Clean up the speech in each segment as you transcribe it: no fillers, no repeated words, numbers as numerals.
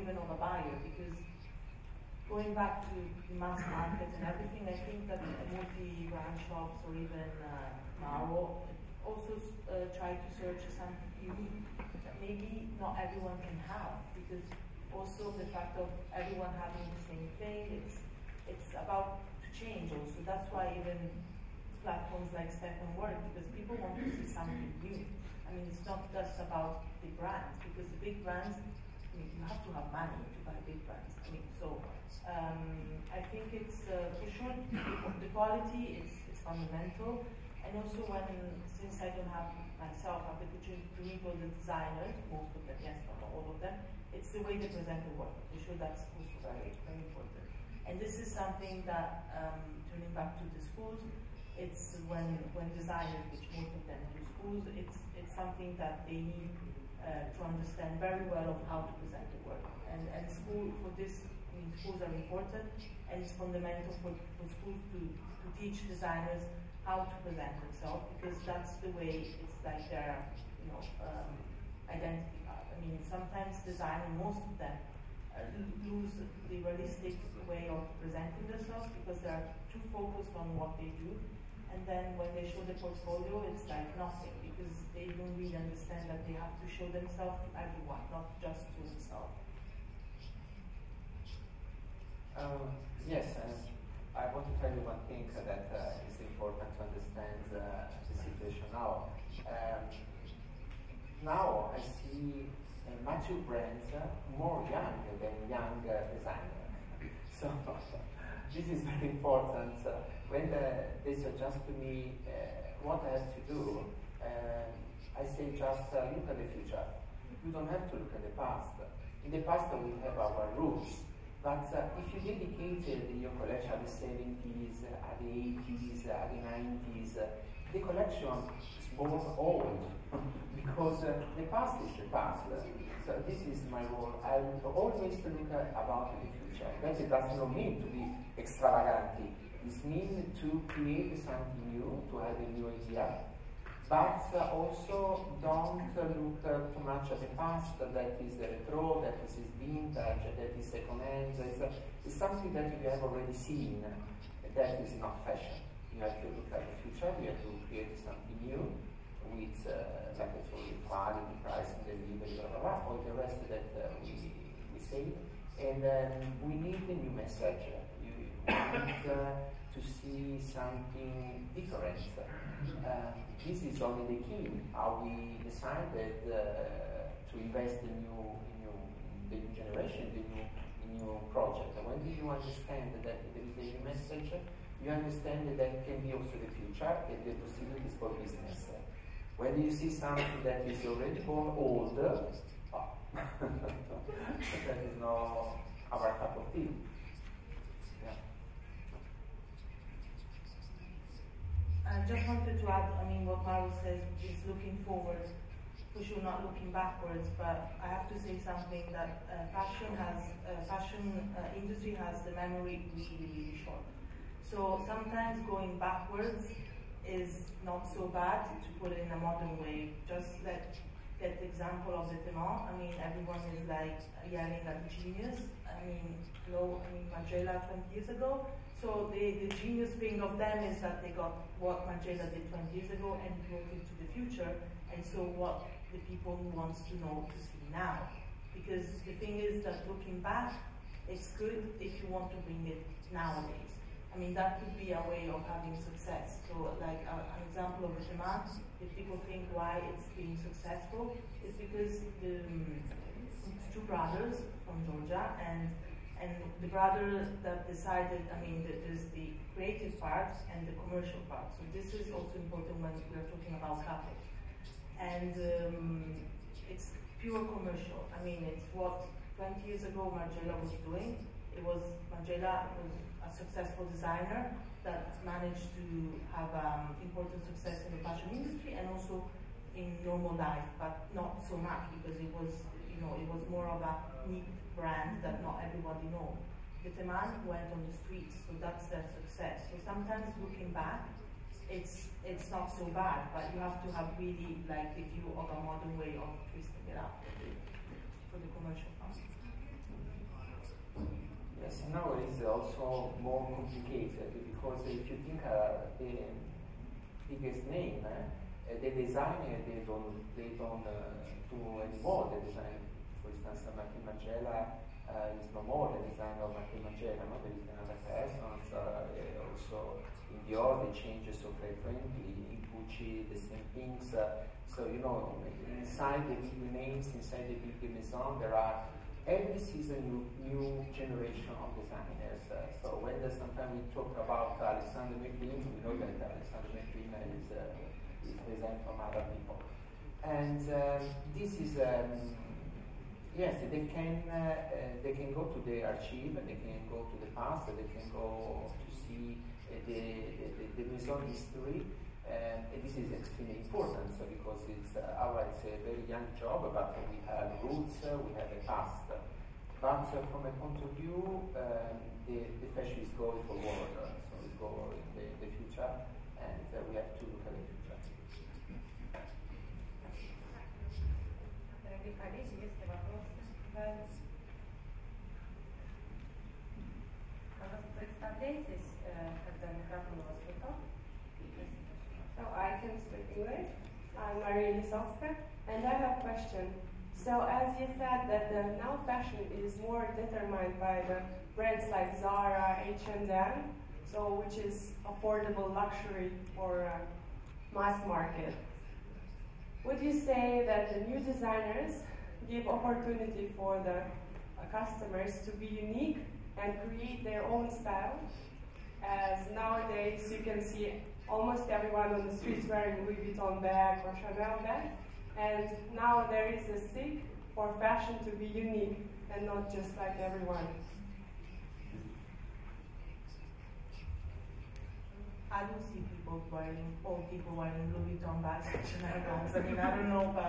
even of a buyer, because going back to the mass market and everything, I think that multi-brand shops or even Mauro also try to search something unique that maybe not everyone can have, because also the fact of everyone having the same thing, it's about to change also. That's why even platforms like Stefan work, because people want to see something new. I mean, it's not just about the brands, because the big brands, I mean, you have to have money to buy big brands. I mean, so I think it's for sure the quality is fundamental, and also since I don't have myself have the opportunity to meet all the designers, most of them, yes, but not all of them, it's the way they present the work. For sure, that's also very, very important. And this is something that, turning back to the schools, it's when designers, which most of them do schools, it's something that they need to understand very well of how to present the work. And school for this, I mean, schools are important, and it's fundamental for schools to teach designers how to present themselves, because that's the way it's like their identity card. I mean, sometimes designers, most of them, lose the realistic way of presenting themselves because they are too focused on what they do. And then when they show the portfolio, it's like nothing, because they don't really understand that they have to show themselves to everyone, not just to themselves. Yes, I want to tell you one thing that is important to understand the situation now. Now I see mature brands more young than young designers. So this is very important. When they suggest to me what I have to do, I say just look at the future. You don't have to look at the past. In the past we have our roots, but if you dedicated your collection at the 70s, at the 80s, at the 90s, the collection is more old because the past is the past. So this is my role. I always look about the future. That does not mean to be extravagant. It means to create something new, to have a new idea, but also don't look too much at the past, that is retro, that is vintage, that is second-hand. It's something that you have already seen. That is not fashion. You have to look at the future, you have to create something new with, like I told you, quality, pricing, delivery, blah, blah, blah, all the rest that we say. And we need a new message. You need to see something different. This is only the key. How we decided to invest in the new generation, the new project. When do you understand that there is a new message? You understand that that can be also the future and the possibilities for business. When you see something that is already born old, that is not our cup of tea. Yeah. I just wanted to add, I mean, what Mauro says is looking forward, for sure not looking backwards, but I have to say something that fashion industry has the memory really, really short. So sometimes going backwards is not so bad, to put it in a modern way. Just get the example of the Tema. I mean, everyone is like yelling at the genius. I mean, Margiela 20 years ago. So the genius thing of them is that they got what Margiela did 20 years ago and brought it to the future. And so what the people wants to know to see now. Because the thing is that looking back, it's good if you want to bring it nowadays. I mean, that could be a way of having success. So like an example of the demand, if people think why it's being successful, is because it's two brothers from Georgia, and the brother that decided, I mean, there's the creative part and the commercial part. So this is also important when we're talking about couples. And it's pure commercial. I mean, it's what 20 years ago Margiela was doing. Margiela was a successful designer that managed to have important success in the fashion industry and also in normal life, but not so much because it was more of a neat brand that not everybody knows. The demand went on the streets, so that's their success. So sometimes looking back, it's not so bad, but you have to have really like the view of a modern way of twisting it up for the commercial part. now is also more complicated because if you think the biggest name, the designer they don't do anymore the design. For instance, Martin Margiela is no more the designer of Martin Margiela. No? There is another person. Also in Dior they change so frequently. In Gucci the same things. So you know, inside the big names, inside the big maison, there are every season new generation of designers. So when sometimes we talk about Alexander McQueen, we know that Alexander McQueen is designed from other people. And this is yes, they can go to the archive, they can go to the past, they can go to see the maison history. And this is extremely important because it's a very young job, but we have roots, we have a past. But from a point of view, the fashion is going forward, so we go in the future, and we have to look at the future. Дорогие коллеги, есть ли вопросы? Пожалуйста, представляйтесь, когда микрофон у вас готов. So I can speak English. I'm Maria Lisowska, and I have a question. So as you said that the now fashion is more determined by the brands like Zara, H&M, so which is affordable luxury for mass market. Would you say that the new designers give opportunity for the customers to be unique and create their own style? As nowadays you can see almost everyone on the streets wearing Louis Vuitton bag or Chanel bag, and now there is a seek for fashion to be unique and not just like everyone. I don't see old people wearing Louis Vuitton bags and Chanel bags. I mean, I don't know, but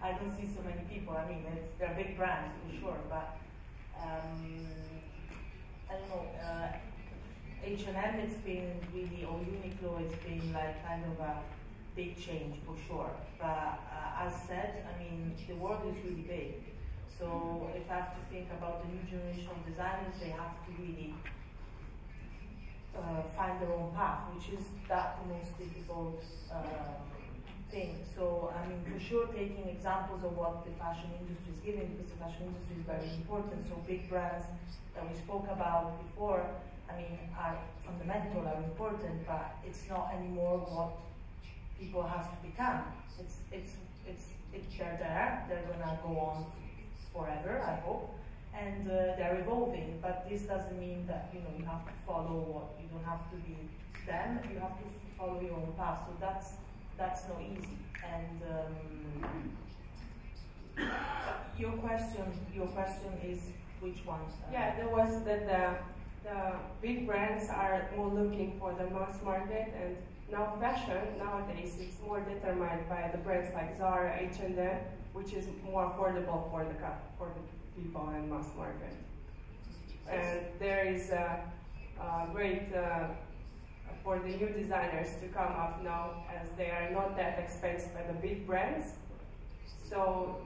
I don't see so many people. I mean, they're big brands for sure, but I don't know. H&M, it's been really, or Uniqlo, it's been like kind of a big change for sure. But as said, I mean, the world is really big. So if I have to think about the new generation of designers, they have to really find their own path, which is the most difficult thing. So, I mean, for sure, taking examples of what the fashion industry is giving, because the fashion industry is very important. So big brands that we spoke about before, I mean, are fundamental, are important, but it's not anymore what people have to become. They're there, they're gonna go on forever, I hope, and they're evolving, but this doesn't mean that, you know, you have to follow what, you don't have to be them, you have to follow your own path, so that's not easy. And your question is which one? Yeah, there was that the big brands are more looking for the mass market, and now fashion nowadays is more determined by the brands like Zara, H&M, which is more affordable for the people in mass market. And there is a great for the new designers to come up now, as they are not that expensive by the big brands. So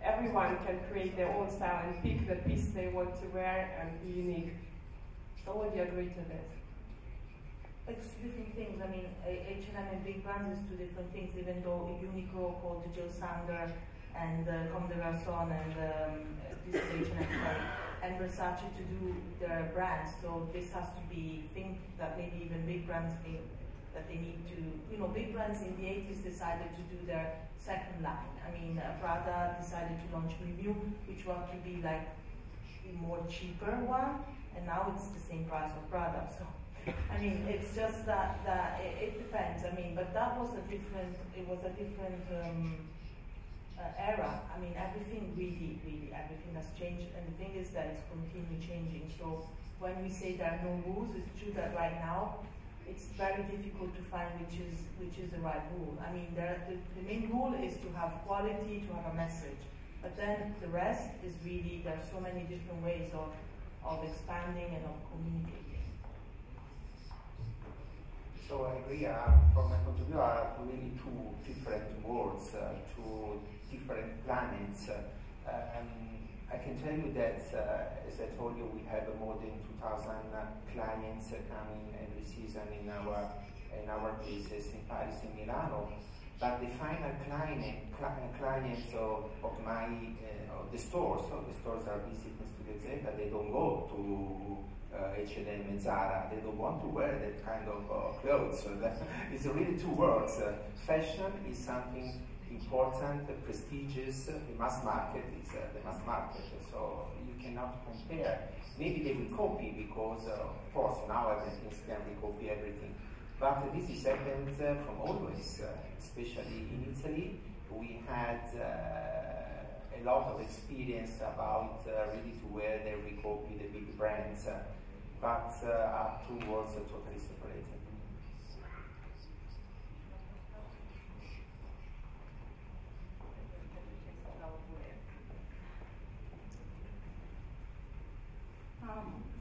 everyone can create their own style and pick the piece they want to wear and be unique. So would you agree to this? It's two different things. I mean, H&M and big brands is two different things, even though Uniqlo called Jill Sander and Comme des Garçons and this is H&M, and Versace to do their brands. So this has to be, think that maybe even big brands think that they need to, you know, big brands in the 80s decided to do their second line. I mean, Prada decided to launch Miu Miu, which was to be like a more cheaper one, and now it's the same price of Prada. So, I mean, it's just that it depends. I mean, but that was a different. It was a different era. I mean, everything really, everything has changed, and the thing is that it's continually changing. So when we say there are no rules, it's true that right now it's very difficult to find which is the right rule. I mean, the main rule is to have quality, to have a message. But then the rest is really, there are so many different ways of expanding and of communicating. So I agree, from my point of view, are really two different worlds, two different planets. I can can tell you that, as I told you, we have more than 2,000 clients coming every season in our places in Paris and Milano. But the final clients of the stores are visiting Studiozeta. They don't go to H&M and Sara. They don't want to wear that kind of clothes. So it's really two worlds. Fashion is something important, prestigious. The mass market is the mass market. So you cannot compare. Maybe they will copy because, of course, now everything can copy everything. But this is happened from always, especially in Italy. We had a lot of experience about ready-to-wear that we copy the big brands, but are two worlds totally separated.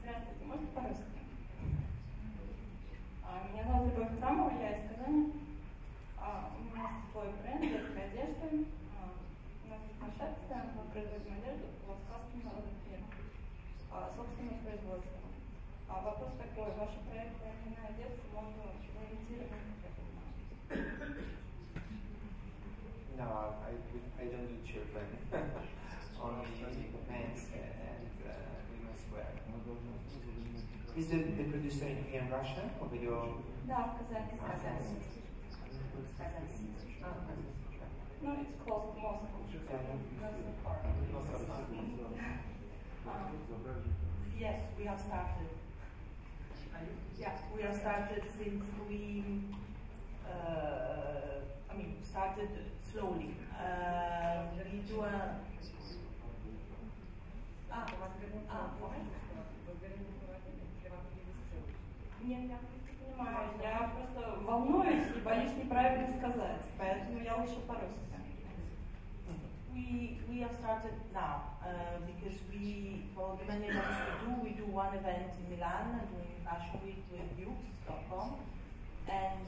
Здравствуйте, можно по-русски? Меня зовут Сара, я из Казани. У нас свой бренд детской одежды. У нас есть концепция, мы производим одежду по сказкам народных фирм. Собственное производство. Вопрос такой, ваши проекты на детскую можно ориентированы? No, I don't do children. Only pants and women's wear. Is the producer here in Russia or video? Да, в Казани. No, it's close to Moscow. Yes, we have started. Yeah, we have started since we, started slowly. We do a... Нет, я не понимаю, я просто волнуюсь и боюсь неправильно сказать, поэтому я лучше по-русски. We have started now because for the many events we do one event in Milan during Fashion Week with Vogue, and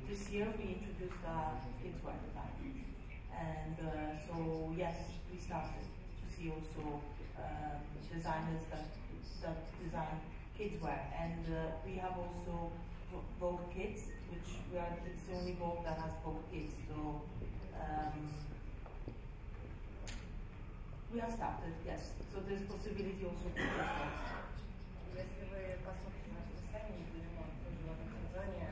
this year we introduced a kids wear design. And so yes, we started to see also designers that design kids wear, and we have also Vogue Kids, which it's the only Vogue that has Vogue Kids. So we have started, yes. So there's possibility also for this. Если вы посмотрите наше расписание, мы тоже в этом сезоне